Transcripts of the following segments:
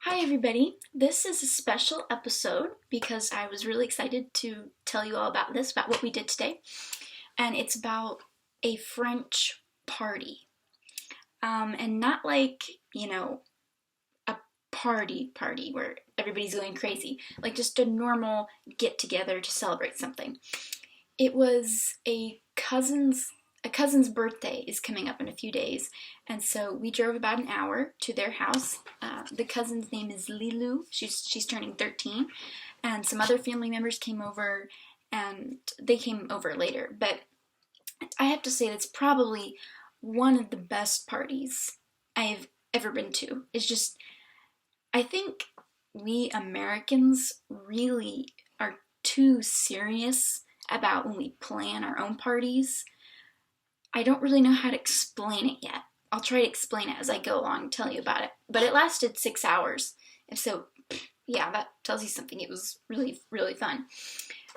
Hi, everybody. This is a special episode because I was really excited to tell you all about this, about what we did today. And it's about a French party. And not like, a party where everybody's going crazy, like just a normal get together to celebrate something. It was a cousin's birthday is coming up in a few days, and so we drove about an hour to their house. The cousin's name is Lilu. She's turning 13, and some other family members came over, and they came over later. But I have to say that's probably one of the best parties I've ever been to. It's just I think we Americans really are too serious about when we plan our own parties. I don't really know how to explain it yet. I'll try to explain it as I go along and tell you about it. But it lasted 6 hours. And so, yeah, that tells you something. It was really, really fun.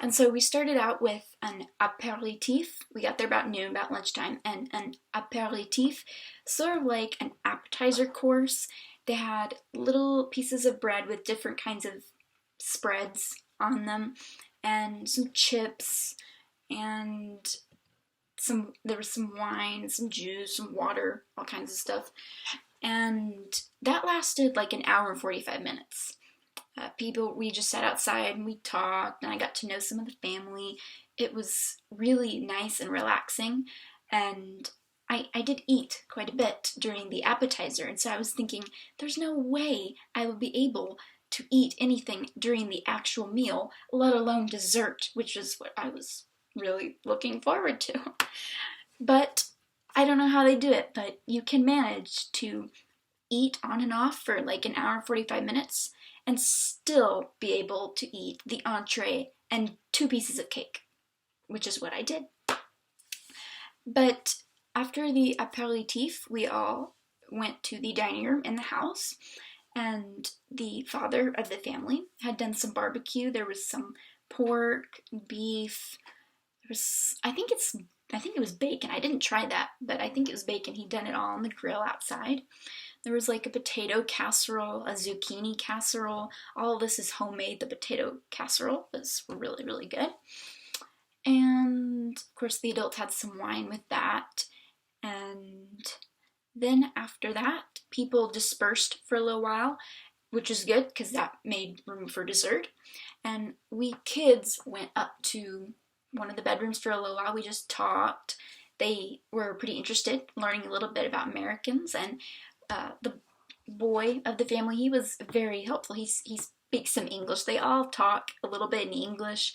And so we started out with an aperitif. We got there about noon, about lunchtime. And an aperitif, sort of like an appetizer course. They had little pieces of bread with different kinds of spreads on them, and some chips, and there was some wine, some juice, some water, all kinds of stuff. And that lasted like an hour and 45 minutes. We just sat outside and we talked, and I got to know some of the family. It was really nice and relaxing, and I did eat quite a bit during the appetizer, and so I was thinking, there's no way I would be able to eat anything during the actual meal, let alone dessert, which is what I was really looking forward to. But I don't know how they do it, but you can manage to eat on and off for like an hour and 45 minutes and still be able to eat the entree and two pieces of cake, which is what I did. But after the aperitif, we all went to the dining room in the house, and the father of the family had done some barbecue. There was some pork, beef. I think it was bacon. I didn't try that, but I think it was bacon. He'd done it all on the grill outside. There was like a potato casserole, a zucchini casserole. All of this is homemade. The potato casserole was really, really good. And of course, the adults had some wine with that. And then after that, people dispersed for a little while, which was good because that made room for dessert. And we kids went up to one of the bedrooms for a little while. We just talked. They were pretty interested, learning a little bit about Americans. And the boy of the family, he was very helpful. He speaks some English. They all talk a little bit in English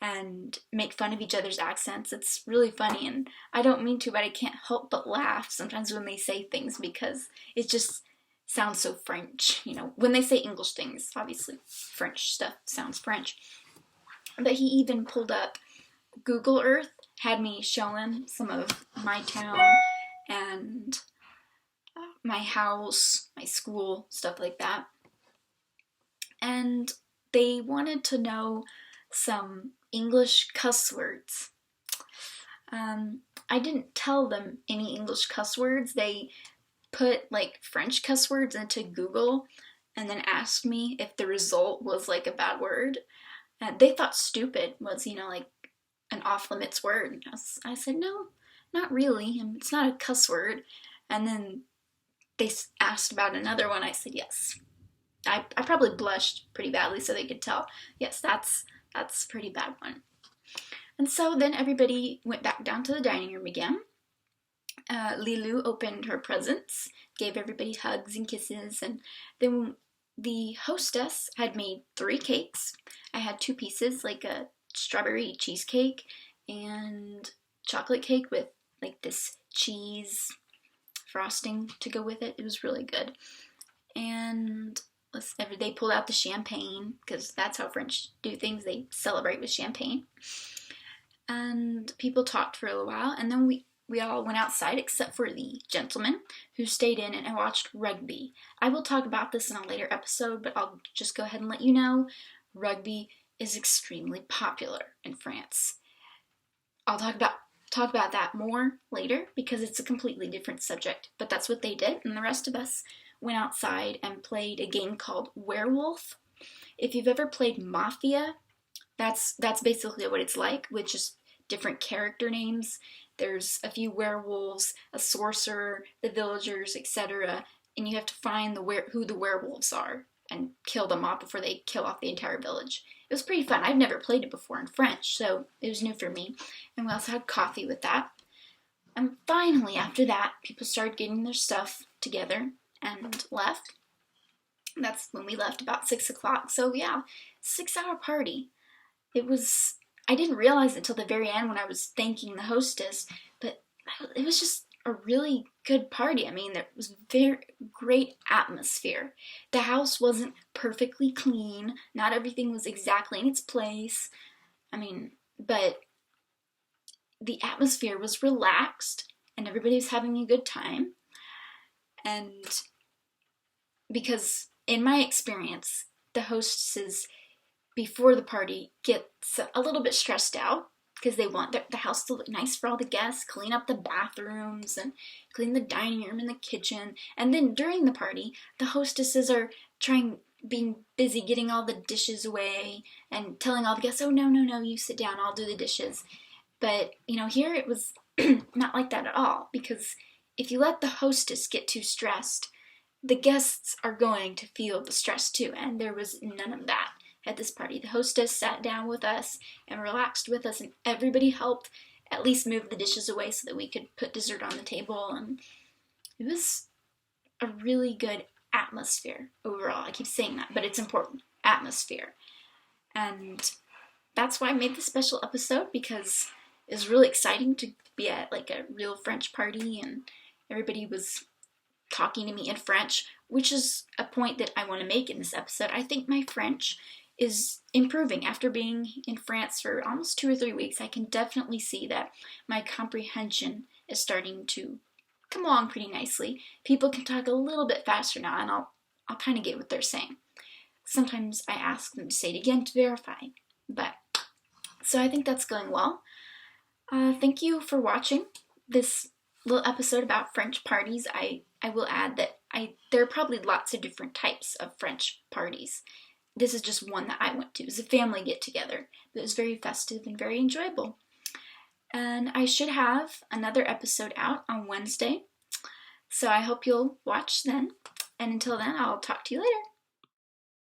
and make fun of each other's accents. It's really funny, and I don't mean to, but I can't help but laugh sometimes when they say things because it just sounds so French. When they say English things, obviously French stuff sounds French. But he even pulled up Google Earth, had me show him some of my town and my house, my school, stuff like that. And they wanted to know some English cuss words. I didn't tell them any English cuss words. They put like French cuss words into Google and then asked me if the result was like a bad word. They thought stupid was, like an off limits word. I said, no, not really. It's not a cuss word. And then they asked about another one. I said, yes. I probably blushed pretty badly so they could tell. Yes, that's a pretty bad one. And so then everybody went back down to the dining room again. Lilu opened her presents, gave everybody hugs and kisses, and then the hostess had made 3 cakes. I had 2 pieces, like a strawberry cheesecake and chocolate cake with like this cheese frosting to go with it. It was really good. And they pulled out the champagne because that's how French do things. They celebrate with champagne. And people talked for a little while, and then we all went outside except for the gentleman who stayed in and watched rugby. I will talk about this in a later episode, but I'll just go ahead and let you know rugby is extremely popular in France. I'll talk about that more later because it's a completely different subject, but that's what they did, and the rest of us went outside and played a game called Werewolf. If you've ever played Mafia, that's basically what it's like, with just different character names. There's a few werewolves, a sorcerer, the villagers, etc., and you have to find who the werewolves are and kill them off before they kill off the entire village. It was pretty fun. I've never played it before in French, so it was new for me. And we also had coffee with that. And finally, after that, people started getting their stuff together and left. That's when we left, about 6 o'clock. So yeah, 6-hour party. I didn't realize it until the very end when I was thanking the hostess, but it was just a really good party. I mean, there was very great atmosphere. The house wasn't perfectly clean. Not everything was exactly in its place. I mean, but the atmosphere was relaxed and everybody was having a good time. And because in my experience, the hostesses before the party gets a little bit stressed out because they want the house to look nice for all the guests, clean up the bathrooms and clean the dining room and the kitchen. And then during the party, the hostesses are being busy getting all the dishes away and telling all the guests, oh, no, you sit down, I'll do the dishes. But, here it was not like that at all, because if you let the hostess get too stressed, the guests are going to feel the stress too, and there was none of that at this party. The hostess sat down with us and relaxed with us, and everybody helped at least move the dishes away so that we could put dessert on the table, and it was a really good atmosphere overall. I keep saying that, but it's important. Atmosphere. And that's why I made this special episode, because it was really exciting to be at like a real French party and everybody was talking to me in French, which is a point that I want to make in this episode. I think my French is improving after being in France for almost 2 or 3 weeks. I can definitely see that my comprehension is starting to come along pretty nicely. People can talk a little bit faster now, and I'll kind of get what they're saying. Sometimes I ask them to say it again to verify, so I think that's going well. Thank you for watching this little episode about French parties. I will add that there are probably lots of different types of French parties. This is just one that I went to. It was a family get-together. It was very festive and very enjoyable. And I should have another episode out on Wednesday. So I hope you'll watch then. And until then, I'll talk to you later.